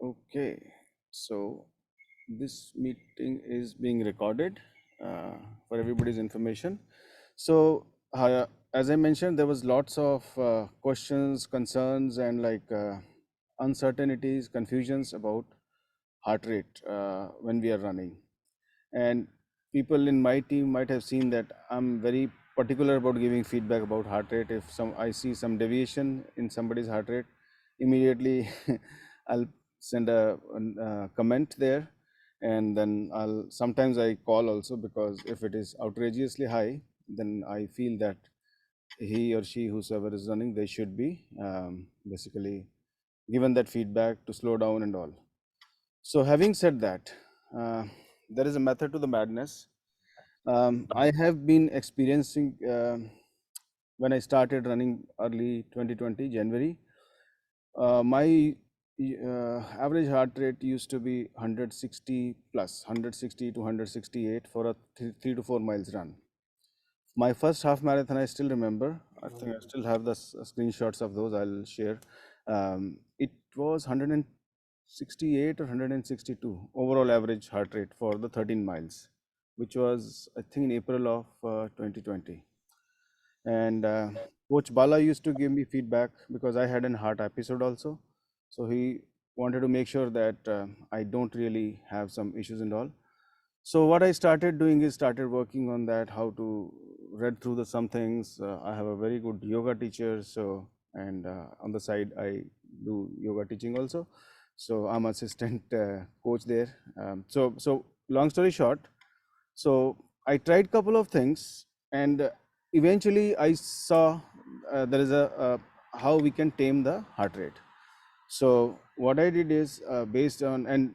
Okay, so this meeting is being recorded for everybody's information. So, as I mentioned, there was lots of questions, concerns, and uncertainties, confusions about heart rate when we are running. And people in my team might have seen that I'm very particular about giving feedback about heart rate. If some I see some deviation in somebody's heart rate, immediately I'll send a comment there, and then I'll sometimes I call also, because if it is outrageously high, then I feel that he or she, whosoever is running, they should be basically given that feedback to slow down and all. So, having said that, uh, there is a method to the madness. I have been experiencing when I started running early 2020 January. My average heart rate used to be 160 plus, 160 to 168 for a 3 to 4 miles run. My first half marathon, I still remember. I think I still have the screenshots of those. I'll share. It was 168 or 162 overall average heart rate for the 13 miles, which was, I think, in April of 2020. And Coach Bala used to give me feedback because I had an heart episode also. So he wanted to make sure that I don't really have some issues and all. So what I started doing is started working on that, how to read through the some things. I have a very good yoga teacher, so and on the side I do yoga teaching also. So I'm assistant coach there. So long story short, so I tried couple of things, and eventually I saw there is a how we can tame the heart rate. So what I did is based on, and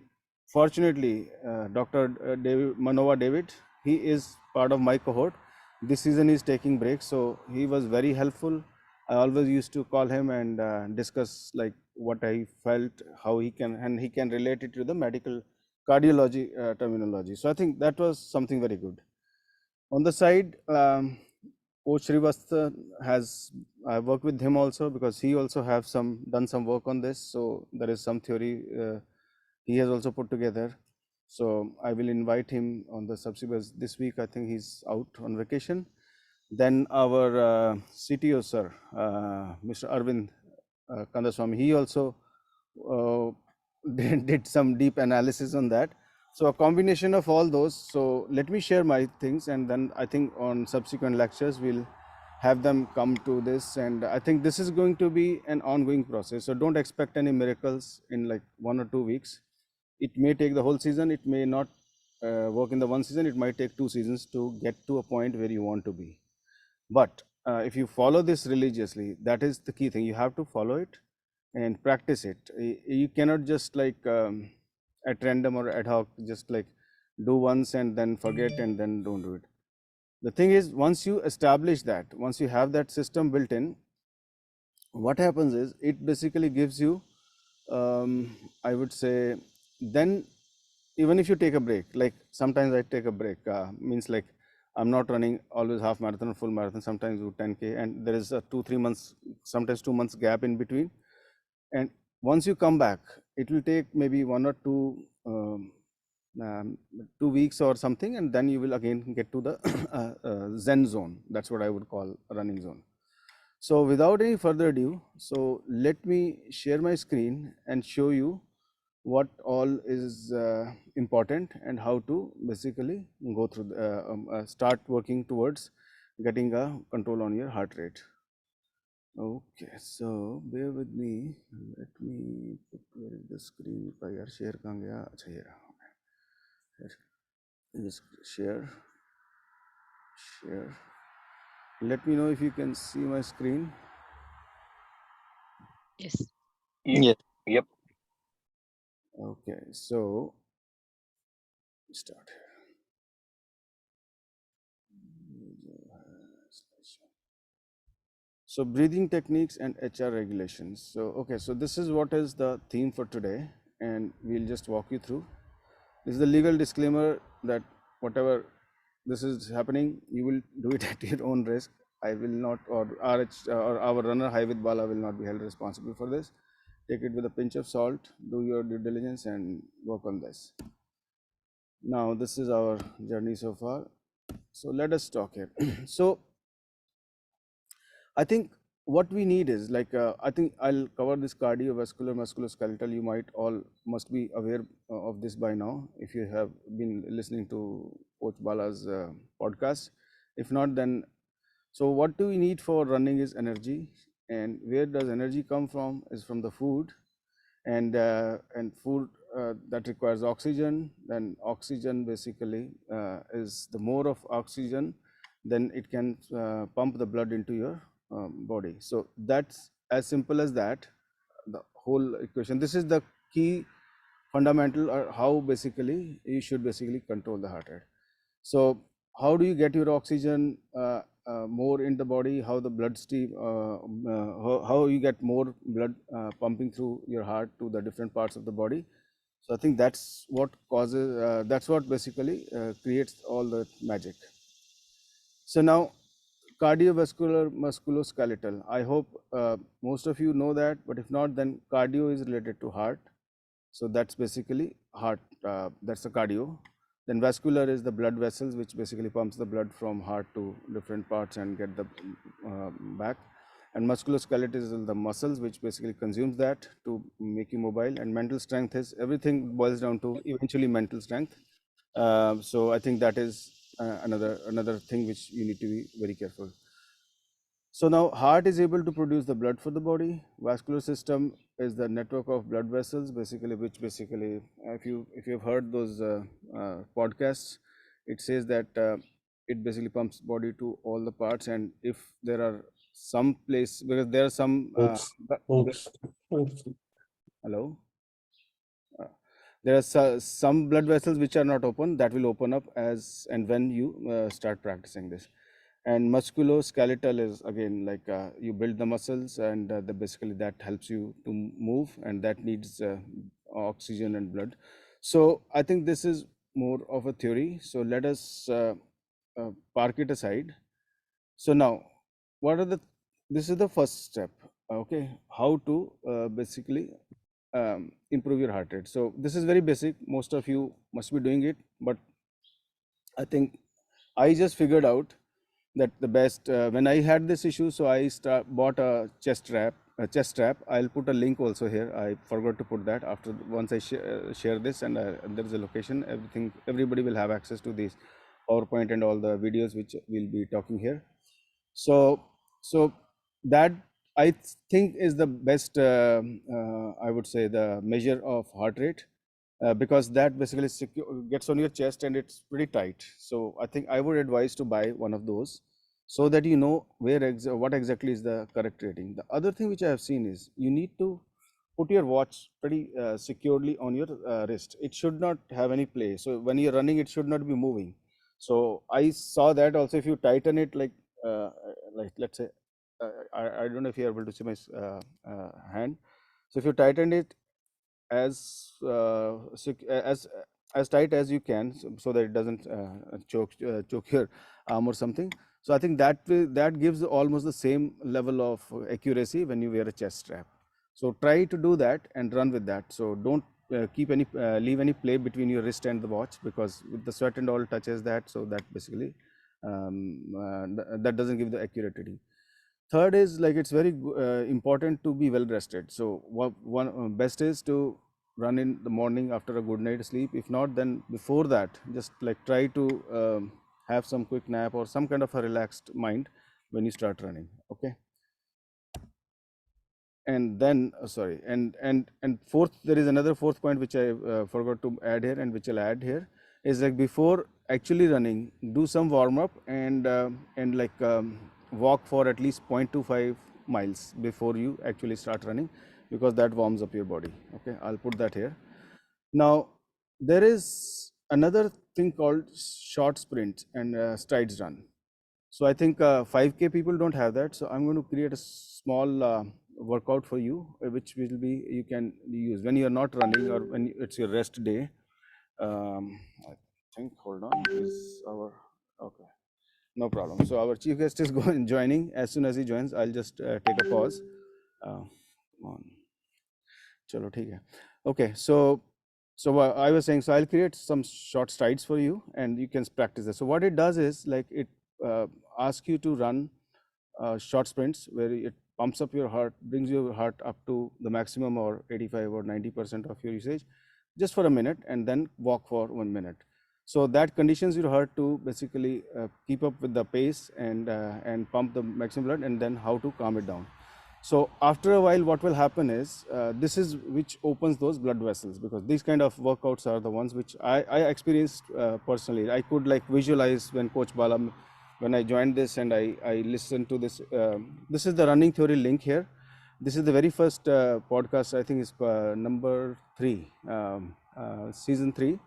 fortunately, Dr. David Manova David, he is part of my cohort. This season he's taking break, so he was very helpful. I always used to call him and discuss like what I felt, how he can, and he can relate it to the medical cardiology terminology. So I think that was something very good. On the side, Coach Srivastava has, I worked with him also because he also have some done some work on this. So there is some theory he has also put together. So I will invite him on the subsequent this week. I think he's out on vacation. Then our CTO sir, Mr. Arvind Kandaswamy, he also uh, did some deep analysis on that. So a combination of all those. So let me share my things, and then I think on subsequent lectures we'll have them come to this. And I think this is going to be an ongoing process. So don't expect any miracles in like 1 or 2 weeks. It may take the whole season. It may not work in the one season. It might take 2 seasons to get to a point where you want to be. But if you follow this religiously, that is the key thing. You have to follow it and practice it. You cannot just like at random or ad hoc, just like do once and then forget and then don't do it. The thing is, once you establish that, once you have that system built in, what happens is it basically gives you, I would say, then even if you take a break, like sometimes I take a break, means like I'm not running always half marathon or full marathon, sometimes do 10K, and there is a 2 3 months, sometimes 2 months gap in between. And once you come back, it will take maybe 1 or 2 um, 2 weeks or something, and then you will again get to the zen zone. That's what I would call a running zone. So without any further ado, so let me share my screen and show you what all is important and how to basically go through start working towards getting a control on your heart rate. Okay, so bear with me. Let me put where is the screen by yaar share kahan gaya? Acha ye raha. Here. Just share. Let me know if you can see my screen. Yes. Yes. Yep. Okay, so start. So breathing techniques and HR regulations. So okay, so this is what is the theme for today, and we'll just walk you through. This is the legal disclaimer that whatever this is happening, you will do it at your own risk. I will not, or RH or our runner High with Bala will not be held responsible for this. take it with a pinch of salt, do your due diligence, and work on this. Now, this is our journey so far. So let us talk here. So I think what we need is like, I think I'll cover this cardiovascular, musculoskeletal. You might all must be aware of this by now if you have been listening to Coach Bala's podcast. If not, then so what do we need for running is energy, and where does energy come from? Is from the food, and food that requires oxygen. Then oxygen basically is the more of oxygen, then it can pump the blood into your body. So that's as simple as that, the whole equation. This is the key fundamental, or how basically you should basically control the heart rate. So how do you get your oxygen more in the body? How the blood stream, how you get more blood pumping through your heart to the different parts of the body. So I think that's what causes, that's what basically creates all the magic. So now, cardiovascular, musculoskeletal. I hope most of you know that, but if not, then cardio is related to heart. So that's basically heart, that's the cardio. Then vascular is the blood vessels, which basically pumps the blood from heart to different parts and get the back. And musculoskeletal is the muscles, which basically consumes that to make you mobile. And mental strength is, everything boils down to eventually mental strength. So I think that is another thing which you need to be very careful. So now heart is able to produce the blood for the body. Vascular system is the network of blood vessels, basically, which basically, if you have heard those podcasts, it says that it basically pumps body to all the parts. And if there are some place, because there are some Oops. hello, there are some blood vessels which are not open, that will open up as and when you start practicing this. And musculoskeletal is again like you build the muscles, and basically that helps you to move, and that needs oxygen and blood. So I think this is more of a theory. So let us park it aside. So now, what are the? This is the first step. Okay, how to basically improve your heart rate. So this is very basic. Most of you must be doing it, but I think I just figured out that the best when I had this issue. So I bought a chest strap. I'll put a link also here. I forgot to put that after once I share this, and there is a location. Everybody will have access to this PowerPoint and all the videos which we'll be talking here. So that I think is the best. I would say the measure of heart rate. Because that basically gets on your chest and it's pretty tight. So I think I would advise to buy one of those, so that you know what exactly is the correct rating. The other thing which I have seen is you need to put your watch pretty securely on your wrist. It should not have any play. So when you're running, it should not be moving. So I saw that also, if you tighten it like let's say, I don't know if you're able to see my hand. So if you tighten it as as tight as you can, so that it doesn't choke your arm or something. So I think that gives almost the same level of accuracy when you wear a chest strap. So try to do that and run with that. So don't leave any play between your wrist and the watch, because with the sweat and all touches that, so that basically that doesn't give the accurate reading. Third is like it's very important to be well rested. So one best is to run in the morning after a good night's sleep. If not, then before that, just like try to have some quick nap or some kind of a relaxed mind when you start running. Okay. And then sorry, and fourth, there is another fourth point which I forgot to add here, and which I'll add here, is like before actually running, do some warm up, and like walk for at least 0.25 miles before you actually start running, because that warms up your body. Okay, I'll put that here. Now there is another thing called short sprint and strides run. So I think 5K people don't have that. So I'm going to create a small workout for you, which will be you can use when you are not running or when it's your rest day. I think, hold on, is our, okay, no problem. So our chief guest is going joining. As soon as he joins, I'll just take a pause. Come on. Chalo, theek hai. Okay, so I was saying, so I'll create some short strides for you, and you can practice this. So what it does is like it uh, asks you to run short sprints where it pumps up your heart, brings your heart up to the maximum or 85 or 90% of your usage, just for a minute, and then walk for 1 minute. So that conditions your heart to basically keep up with the pace and pump the maximum blood, and then how to calm it down. So after a while, what will happen is this is which opens those blood vessels, because these kind of workouts are the ones which I experienced personally. I could like visualize when Coach Bala, when I joined this and I listened to this. This is the running theory link here. This is the very first podcast. I think is number 3, season 3,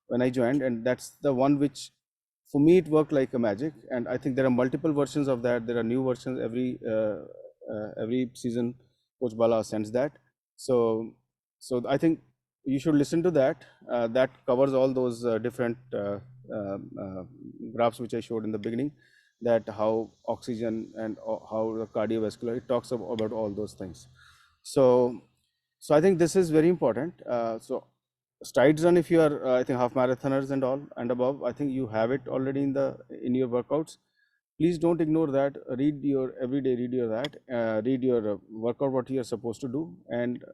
when I joined, and that's the one which, for me, it worked like a magic. And I think there are multiple versions of that. There are new versions every season. Coach Bala sends that. So, so I think you should listen to that. That covers all those different graphs which I showed in the beginning. That how oxygen and how the cardiovascular. It talks about all those things. So, so I think this is very important. So strides run, if you are I think half marathoners and all and above, I think you have it already in your workouts. Please don't ignore that. Read your every day, read your that, read your workout, what you are supposed to do. And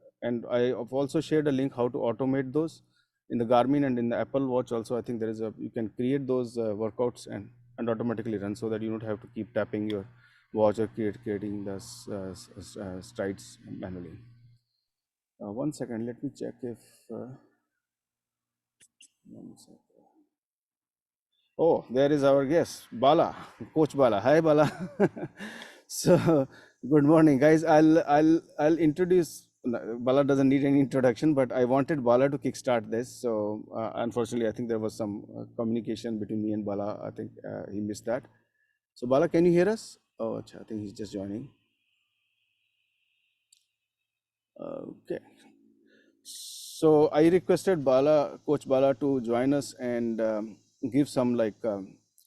I have also shared a link how to automate those in the Garmin and in the Apple Watch also. I think there is a, you can create those workouts and automatically run, so that you don't have to keep tapping your watch or creating the strides manually. 1 second, let me check if 1 second. Oh, there is our guest, Bala, Coach Bala. Hi, Bala. So, good morning, guys. I'll introduce. Bala doesn't need any introduction, but I wanted Bala to kickstart this. So, unfortunately, I think there was some communication between me and Bala. I think he missed that. So, Bala, can you hear us? Oh, I think he's just joining. Okay. So I requested Bala, Coach Bala, to join us and give some like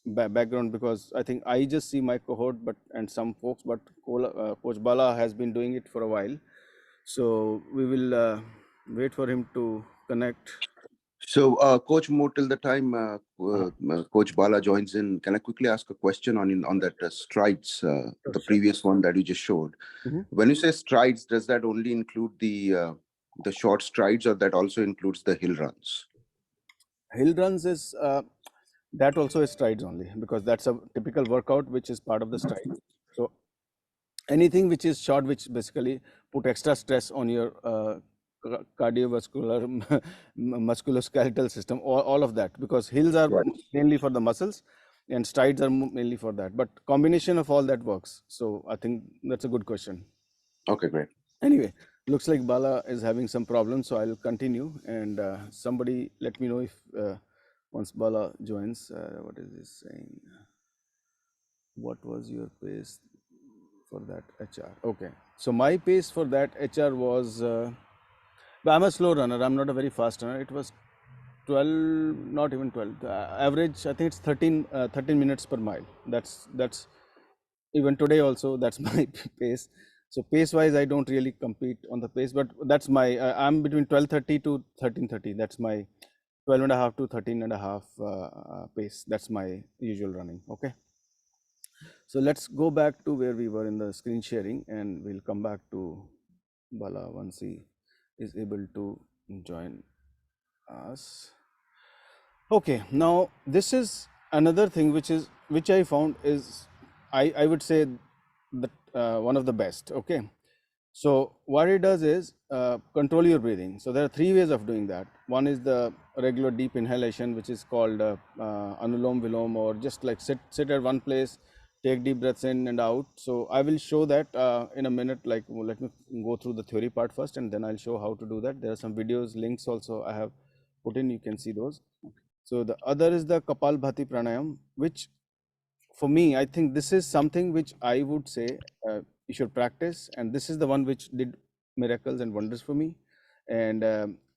background, because I think I just see my cohort, but and some folks, but Coach Bala has been doing it for a while. So we will wait for him to connect. So, Coach Mo, till the time Uh-huh. Coach Bala joins in, can I quickly ask a question on that strides, Sure, the sure. previous one that you just showed? Mhm. When you say strides, does that only include the short strides, or that also includes the hill runs? Hill runs is that also is strides only, because that's a typical workout which is part of the stride. So anything which is short, which basically put extra stress on your cardiovascular musculoskeletal system, all of that, because hills are Right. mainly for the muscles and strides are mainly for that, but combination of all that works. So I think that's a good question. Okay, great. Anyway, looks like Bala is having some problems, so I'll continue, and somebody let me know if once Bala joins. What is this saying? What was your pace for that HR? Okay, so my pace for that HR was, but I'm a slow runner. I'm not a very fast runner. It was 12, not even 12. Average, I think it's 13 minutes per mile. That's even today also. That's my pace. So pace wise, I don't really compete on the pace, but that's my. I'm between 12:30 to 13:30. That's my 12 and a half to 13 and a half pace. That's my usual running. Okay. So let's go back to where we were in the screen sharing, and we'll come back to Bala once he is able to join us. Okay, now this is another thing which I found is, I would say that one of the best. Okay, so what it does is control your breathing. So there are 3 ways of doing that. One is the regular deep inhalation, which is called anulom vilom, or just like sit at one place, take deep breaths in and out. So I will show that in a minute. Like, let me go through the theory part first, and then I'll show how to do that. There are some videos, links also I have put in. You can see those. So the other is the Kapalbhati pranayam, which for me, I think this is something which I would say you should practice, and this is the one which did miracles and wonders for me. And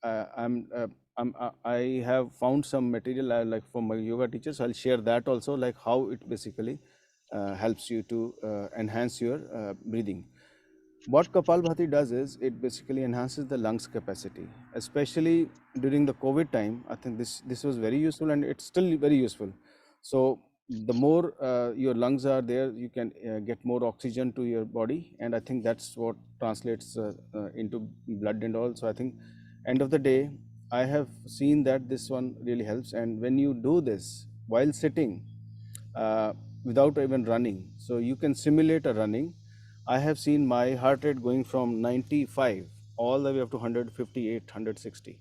I have found some material like from my yoga teachers. I'll share that also, like how it basically helps you to enhance your breathing. What Kapalbhati does is it basically enhances the lungs capacity, especially during the COVID time. I think this was very useful, and it's still very useful. So the more your lungs are there, you can get more oxygen to your body, and I think that's what translates into blood and all. So I think end of the day, I have seen that this one really helps. And when you do this while sitting, uh, without even running. So you can simulate a running. I have seen my heart rate going from 95 all the way up to 158, 160.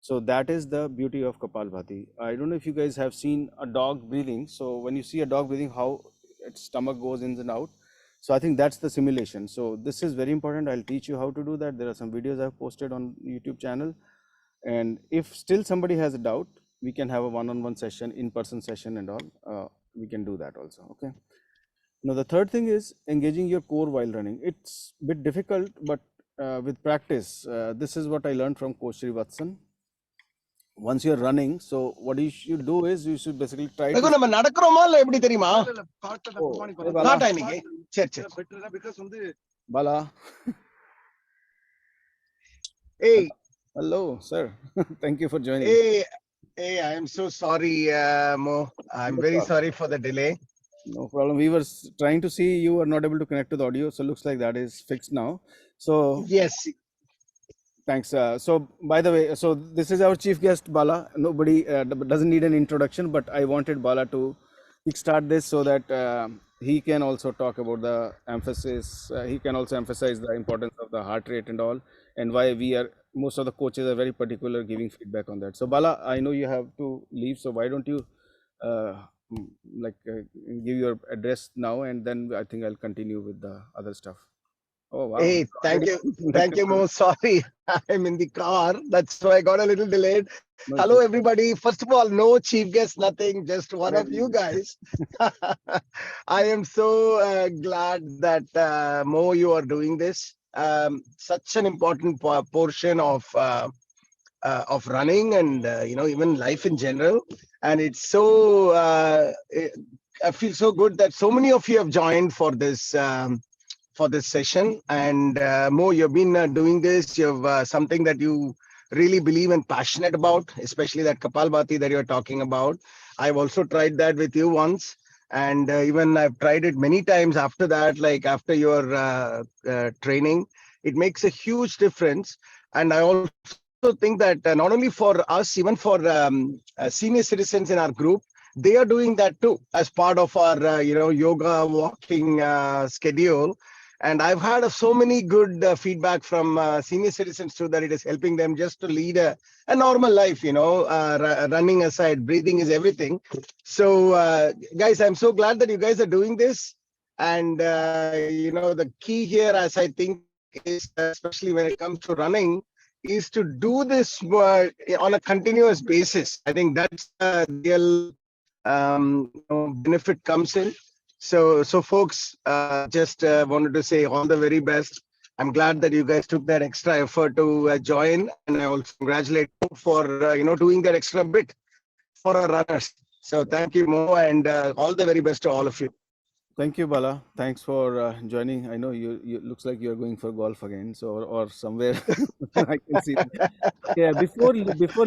So that is the beauty of Kapalbhati. I don't know if you guys have seen a dog breathing. So when you see a dog breathing, how its stomach goes in and out. So I think that's the simulation. So this is very important. I'll teach you how to do that. There are some videos I've posted on YouTube channel. And if still somebody has a doubt, we can have a one-on-one session, in-person session and all. We can do that also. Okay. Now the third thing is engaging your core while running. It's a bit difficult, but with practice, this is what I learned from Coach Srivatsan. Once you're running, so what you should do is you should basically try to. நம்ம நடக்கிறோமா இல்ல எப்படி தெரியுமா? Oh, hey, Bala. காட்டா இன்னைக்கு. சரி. Bala. Hey, Hello, sir. Thank you for joining. hey, I am so sorry, Mo. I'm No very problem. sorry for the delay. No problem. We were trying to see you were not able to connect to the audio, so looks like that is fixed now. So Yes. thanks. So by the way, so this is our chief guest Bala. Nobody doesn't need an introduction, but I wanted Bala to kickstart this so that he can also talk about the emphasis. He can also emphasize the importance of the heart rate and all, and why we are most of the coaches are very particular giving feedback on that. So Bala, I know you have to leave, so why don't you uh, like give your address now, and then I think I'll continue with the other stuff. Oh wow! Hey, thank you. Thank you, Mo. Sorry, I'm in the car. That's why I got a little delayed. No Hello, issue. everybody. First of all, no chief guest, nothing. Just one of you guys. I am so glad that Mo, you are doing this. Such an important portion of running and even life in general. And it's so I feel so good that so many of you have joined for this session. And Mo, you've been doing this. You've something that you really believe and passionate about, especially that Kapalbhati that you're talking about. I've also tried that with you once. And even I've tried it many times after that, like after your training. It makes a huge difference. And I also think that not only for us, even for senior citizens in our group, they are doing that too as part of our yoga walking schedule. And I've had so many good feedback from senior citizens too, that it is helping them just to lead a normal life, running aside, breathing is everything. So guys, I'm so glad that you guys are doing this. And the key here, as I think, is especially when it comes to running, is to do this on a continuous basis. I think that's the real benefit comes in. So folks, just wanted to say all the very best. I'm glad that you guys took that extra effort to join, and I also congratulate you for doing that extra bit for our runners. So thank you, Mo, and all the very best to all of you. Thank you, Bala. Thanks for joining. I know you looks like you're going for golf again, so or somewhere. I can see. Yeah, before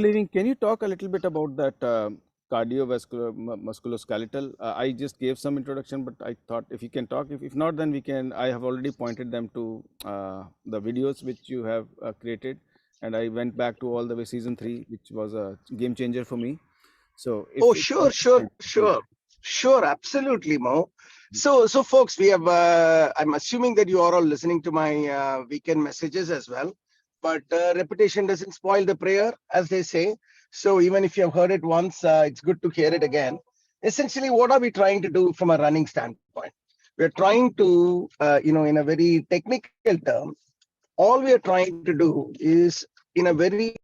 leaving, can you talk a little bit about that cardiovascular musculoskeletal? I just gave some introduction, but I thought if you can talk, if not, then we can. I have already pointed them to the videos which you have created, and I went back to all the way season 3, which was a game changer for me. So if Oh, it, sure, absolutely, Mo. So folks, we have. I'm assuming that you are all listening to my weekend messages as well. But repetition doesn't spoil the prayer, as they say. So even if you have heard it once, it's good to hear it again. Essentially, what are we trying to do from a running standpoint? We're trying to, in a very technical term, all we are trying to do is, in a very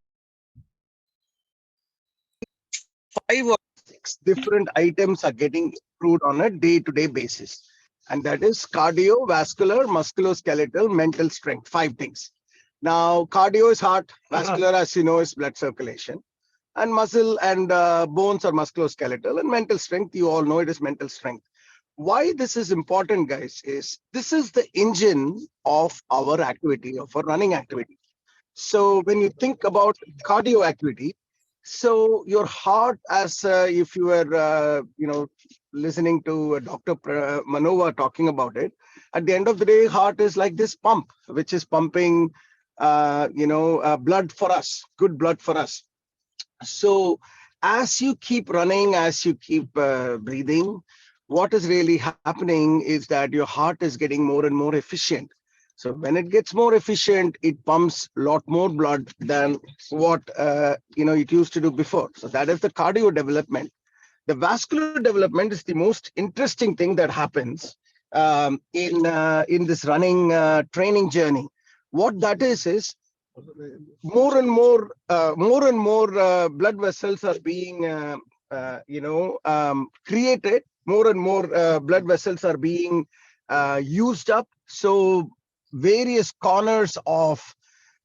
5 or 6 different items are getting improved on a day-to-day basis. And that is cardiovascular, musculoskeletal, mental strength, 5 things. Now, cardio is heart, vascular, as you know, is blood circulation. And muscle and bones are musculoskeletal. And mental strength, you all know it is mental strength. why this is important, guys, is this is the engine of our activity, of our running activity. So when you think about cardio activity, so your heart, as if you were, listening to Dr. Manova talking about it, at the end of the day, heart is like this pump, which is pumping, blood for us, good blood for us. So as you keep running, as you keep breathing, what is really happening is that your heart is getting more and more efficient. So when it gets more efficient, it pumps a lot more blood than what it used to do before. So that is the cardio development. The vascular development is the most interesting thing that happens in this running training journey. What that is more and more blood vessels are being created. More and more blood vessels are being used up. So various corners of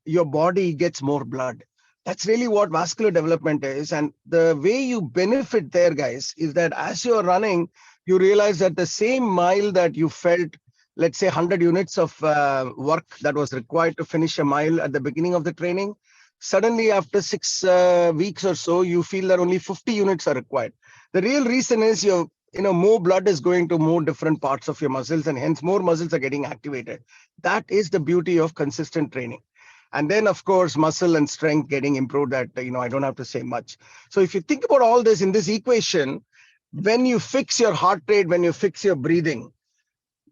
your body gets more blood. That's really what vascular development is. And the way you benefit there, guys, is that as you're running, you realize that the same mile that you felt, let's say 100 units of work that was required to finish a mile at the beginning of the training, suddenly after 6 weeks or so, you feel that only 50 units are required. The real reason is more blood is going to more different parts of your muscles, and hence more muscles are getting activated. That is the beauty of consistent training. And then, of course, muscle and strength getting improved, that I don't have to say much. So if you think about all this in this equation, when you fix your heart rate, when you fix your breathing,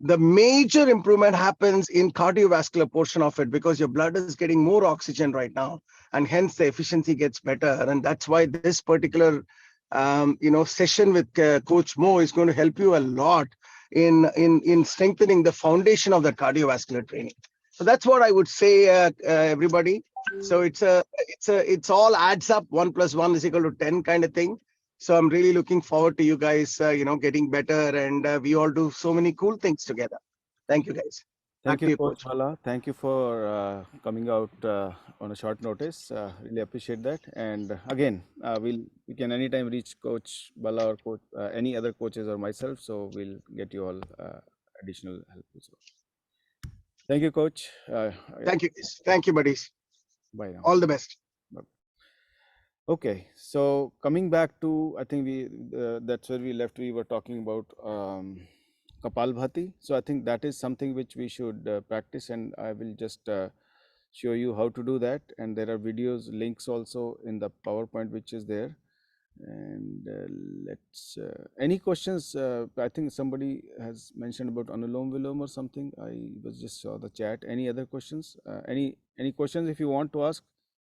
the major improvement happens in cardiovascular portion of it, because your blood is getting more oxygen right now, and hence the efficiency gets better. And that's why this particular session with Coach Mo is going to help you a lot in strengthening the foundation of the cardiovascular training. So that's what I would say, everybody. So it's all adds up. 1 + 1 = 10 kind of thing. So I'm really looking forward to you guys, getting better, and we all do so many cool things together. Thank you, guys. Thank Back you, to you, Coach Coach. Bala. Thank you for coming out on a short notice. Really appreciate that. And again, we can anytime reach Coach Bala or Coach any other coaches or myself. So we'll get you all additional help as well. Thank you, Coach. Yeah, Thank you, guys. Thank you, buddies. bye now. All the best. Bye. Okay, so coming back to, I think that's where we left. We were talking about Kapalbhati. So I think that is something which we should practice, and I will just show you how to do that. And there are videos, links also in the PowerPoint which is there. And let's any questions? I think somebody has mentioned about Anulom Vilom or something. I was just saw the chat. Any other questions? Any questions? If you want to ask,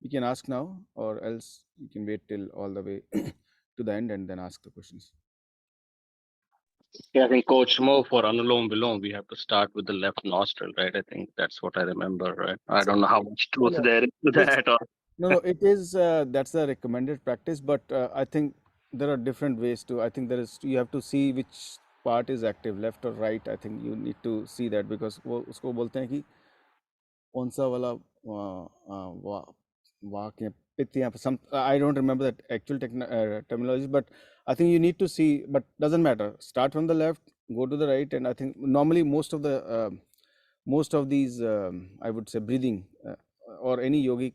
you can ask now, or else you can wait till all the way to the end and then ask the questions. Yeah, I think Coach Mo, for Anulom Vilom, we have to start with the left nostril, right? I think that's what I remember, right? I don't know how much truth No, there is to it's that. Or no, it is that's the recommended practice, but I think there are different ways to. I think there is you have to see which part is active, left or right. I think you need to see that because वो उसको बोलते हैं कि कौन सा वाला वाक या पित्त या some I don't remember that actual terminology, but I think you need to see. But doesn't matter. Start from the left, go to the right, and I think normally most of these I would say breathing or any yogic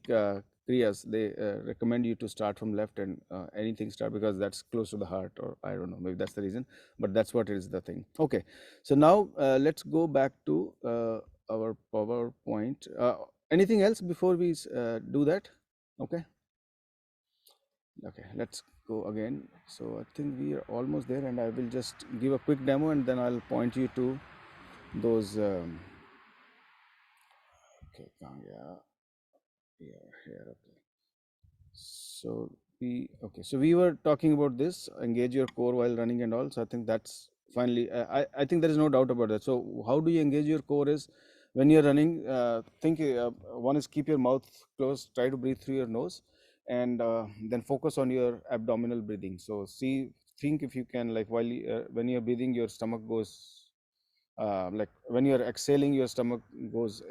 kriyas, they recommend you to start from left, and anything start because that's close to the heart, or I don't know, maybe that's the reason, but that's what is the thing. Okay, so now let's go back to our PowerPoint. Anything else before we do that? Okay, let's go again. So I think we are almost there, and I will just give a quick demo, and then I'll point you to those okay, yeah, here, okay. So we were talking about this, engage your core while running and all. So I think that's finally, I think there is no doubt about that. So how do you engage your core is when you're running, think one is keep your mouth closed, try to breathe through your nose, and then focus on your abdominal breathing. So think if you can, like when you're breathing, your stomach goes, like when you're exhaling, your stomach goes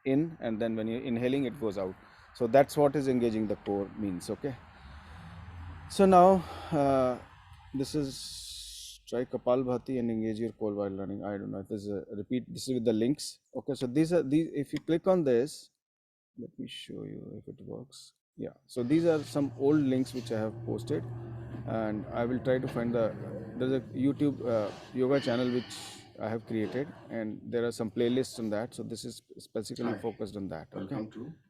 in, and then when you're inhaling, it goes out. So that's what is engaging the core means. Okay, so now this is try Kapalbhati and engage your core while running. I don't know if there's a repeat. This is with the links. Okay, so these are these. If you click on this, let me show you if it works. Yeah, so these are some old links which I have posted, and I will try to find the. There's a YouTube yoga channel which I have created, and there are some playlists on that. So this is specifically focused on that. Okay,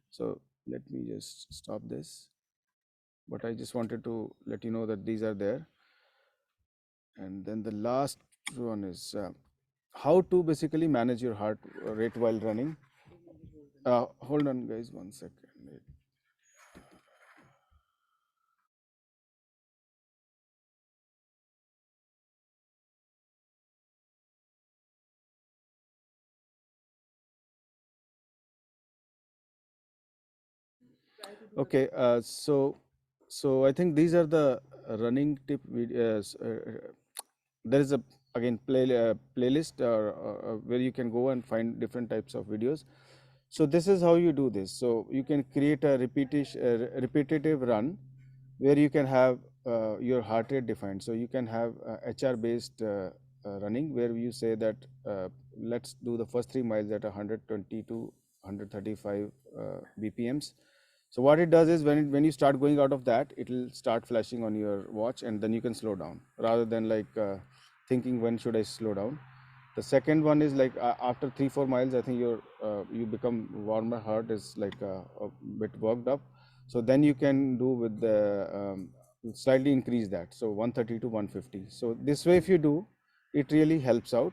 so let me just stop this. But I just wanted to let you know that these are there. And then the last one is how to basically manage your heart rate while running. Hold on, guys, 1 second. Okay, so I think these are the running tip videos. There is a again playlist where you can go and find different types of videos. So this is how you do this. So you can create a repetitive run where you can have your heart rate defined. So you can have HR based running where you say that let's do the first 3 miles at 120 to 135 BPMs. So what it does is when you start going out of that, it will start flashing on your watch, and then you can slow down rather than like thinking when should I slow down. The second one is like after 3-4 miles, I think you become warmer heart is like a bit worked up. So then you can do with the slightly increase that. So 130 to 150. So this way, if you do, it really helps out.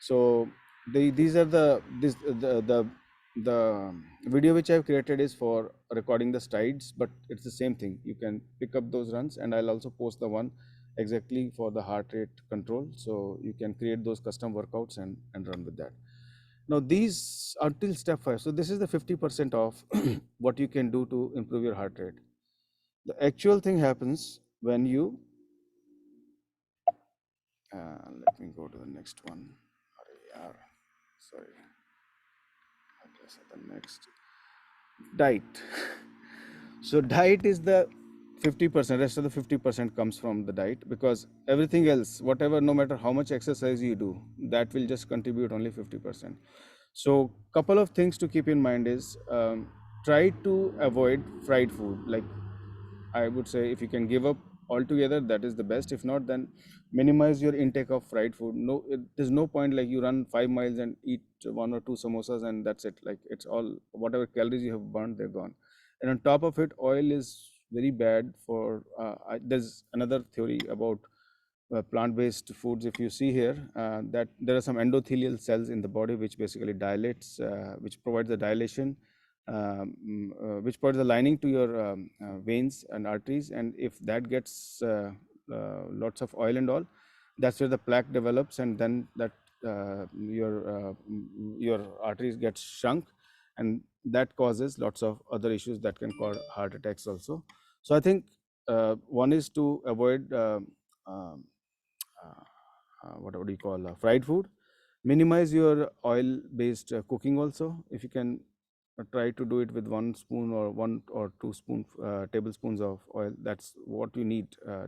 So these are the video which I've created is for recording the strides, but it's the same thing. You can pick up those runs, and I'll also post the one exactly for the heart rate control. So you can create those custom workouts and run with that. Now these until step 5. So this is the 50% of what you can do to improve your heart rate. The actual thing happens when you, let me go to the next one. Sorry, I guess the next diet. So diet is the 50%. Rest of the 50% comes from the diet, because everything else, whatever, no matter how much exercise you do, that will just contribute only 50%. So couple of things to keep in mind is try to avoid fried food. Like I would say, if you can give up altogether, that is the best. If not, then minimize your intake of fried food. No, there's no point like you run 5 miles and eat 1 or 2 samosas and that's it. Like it's all, whatever calories you have burned, they're gone. And on top of it, oil is very bad for. There's another theory about plant-based foods. If you see here, that there are some endothelial cells in the body which basically dilates, which provides the dilation, which provides the lining to your veins and arteries. And if that gets lots of oil and all, that's where the plaque develops, and then that your arteries get shrunk, and that causes lots of other issues that can cause heart attacks also. So I think one is to avoid um, what do you call fried food. Minimize your oil based cooking also. If you can try to do it with 1 spoon or 1 or 2 tablespoons of oil, that's what you need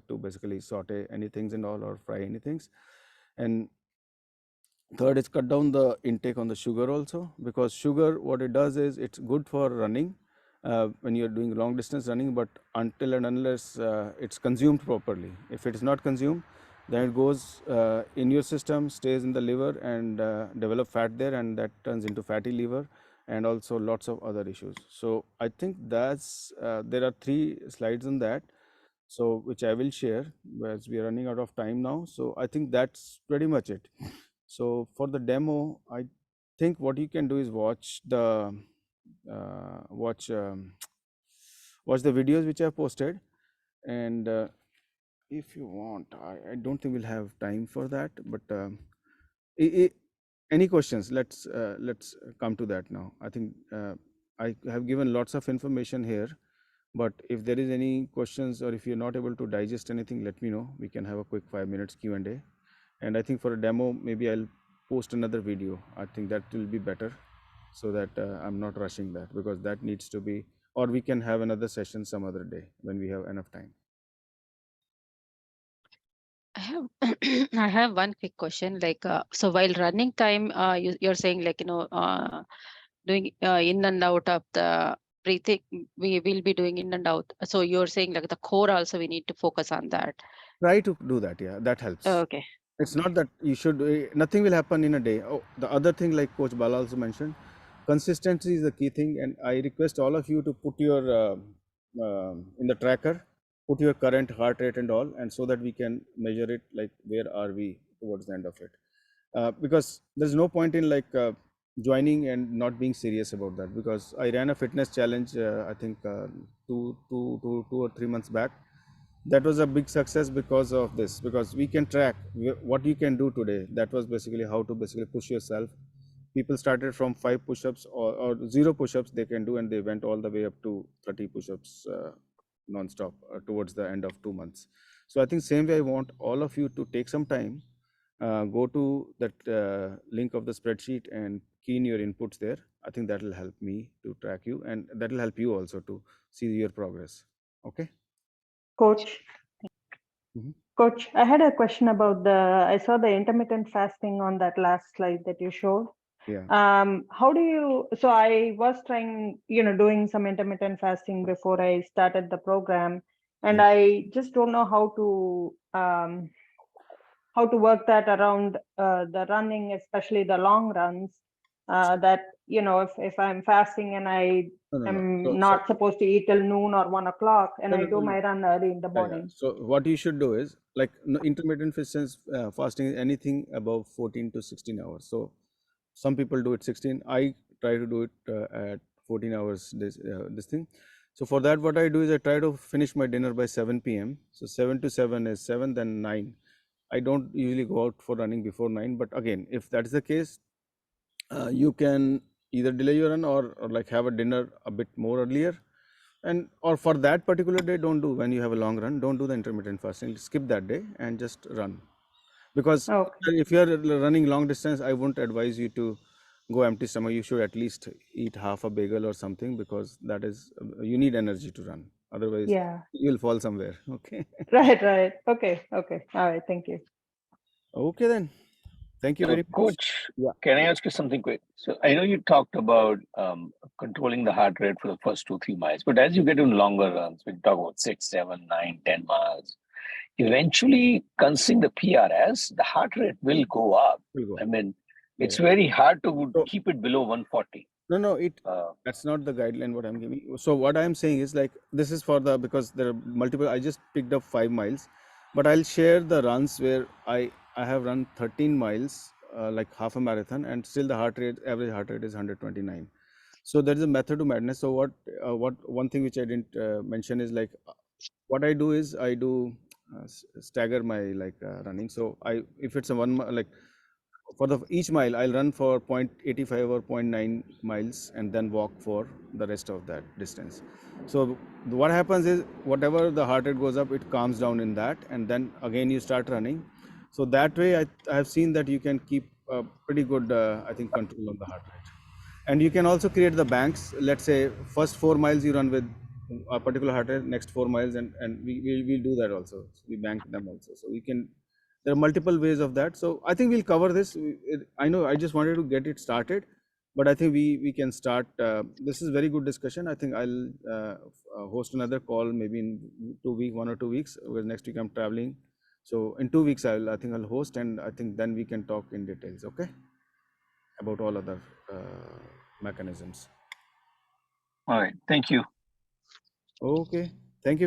to basically saute anything and all, or fry anything. And third is cut down the intake on the sugar also, because sugar, what it does is it's good for running when you're doing long distance running, but until and unless it's consumed properly. If it is not consumed, then it goes in your system, stays in the liver, and develop fat there, and that turns into fatty liver, and also lots of other issues. So I think that's there are 3 slides on that, so which I will share, as we are running out of time now. So I think that's pretty much it. So for the demo, I think what you can do is watch the watch watch the videos which I have posted, and if you want, I don't think we'll have time for that, but any questions? Let's come to that now. I think I have given lots of information here, but if there is any questions, or if you're not able to digest anything, let me know. We can have a quick 5 minutes Q&A. And I think for a demo, maybe I'll post another video. I think that will be better, so that I'm not rushing that, because that needs to be, or we can have another session some other day when we have enough time. I have I have one quick question. Like, so while running time, you're saying like doing in and out of the breathing, we will be doing in and out. So you're saying like the core also we need to focus on that. Try to do that. Yeah, that helps. Okay. It's not that you should, nothing will happen in a day. Oh, the other thing, like Coach Bala also mentioned, consistency is the key thing. And I request all of you to put your, in the tracker, put your current heart rate and all, and so that we can measure it, like where are we towards the end of it. Because there's no point in like joining and not being serious about that. Because I ran a fitness challenge, I think 2 or 3 months back. That was a big success because of this, because we can track what you can do today. That was basically how to basically push yourself. People started from 5 push-ups or 0 push-ups they can do, and they went all the way up to 30 push-ups non-stop towards the end of 2 months. So I think same way I want all of you to take some time, go to that link of the spreadsheet and key in your inputs there. I think that will help me to track you, and that will help you also to see your progress. Okay. Coach, Mhm. Coach, I had a question about I saw the intermittent fasting on that last slide that you showed. Yeah. How do you, so I was trying, doing some intermittent fasting before I started the program, and Yeah. I just don't know how to work that around the running, especially the long runs. That if I'm fasting and I No, no, no. am So not supposed to eat till noon or 1 o'clock, and no, I no, do no, no. my run early in the Yeah, yeah. morning. So what you should do is like intermittent fasting is anything above 14 to 16 hours. So some people do it 16. I try to do it at 14 hours. This thing. So for that, what I do is I try to finish my dinner by 7 p.m. So 7 to 7 is 7, then 9. I don't usually go out for running before 9. But again, if that's the case, you can either delay your run or like have a dinner a bit more earlier, and or for that particular day, don't do, when you have a long run, don't do the intermittent fasting, skip that day and just run. Because Okay. if you are running long distance, I won't advise you to go empty stomach. You should at least eat half a bagel or something, because that is, you need energy to run, otherwise Yeah. you'll fall somewhere. Okay. Right. Okay. All right. Thank you. Okay, then. Thank you So, very much. Coach, Yeah. can I ask you something quick? So, I know you talked about controlling the heart rate for the first 2, 3 miles, but as you get in longer runs, we talk about 6, 7, 9, 10 miles. Eventually, considering the PRS, the heart rate will go up. We'll go. I mean, Yeah, it's yeah. very hard to So keep it below 140. no, it Uh, that's not the guideline what I'm giving. So what I'm saying is like, this is for the, because there are multiple. I just picked up 5 miles, but I'll share the runs where I have run 13 miles, like half a marathon, and still the average heart rate is 129. So there is a method to madness. So what one thing which I didn't mention is like, what I do is I do stagger my like running. So if it's a like for the each mile, I'll run for 0.85 or zero point 0.9 miles and then walk for the rest of that distance. So what happens is, whatever the heart rate goes up, it calms down in that, and then again you start running. So that way I have seen that you can keep pretty good I think control on the heart rate. And you can also create the banks. Let's say first 4 miles you run with a particular heart rate, next 4 miles, and we do that also. So we bank them also. So you can, there are multiple ways of that. So I think we'll cover this. I know I just wanted to get it started, but I think we can start. This is very good discussion. I think I'll host another call maybe in 2 weeks, 1 or 2 weeks, because next week I'm traveling. So in 2 weeks I think I'll host, and I think then we can talk in details. Okay, about all other mechanisms. all right. Thank you. Okay.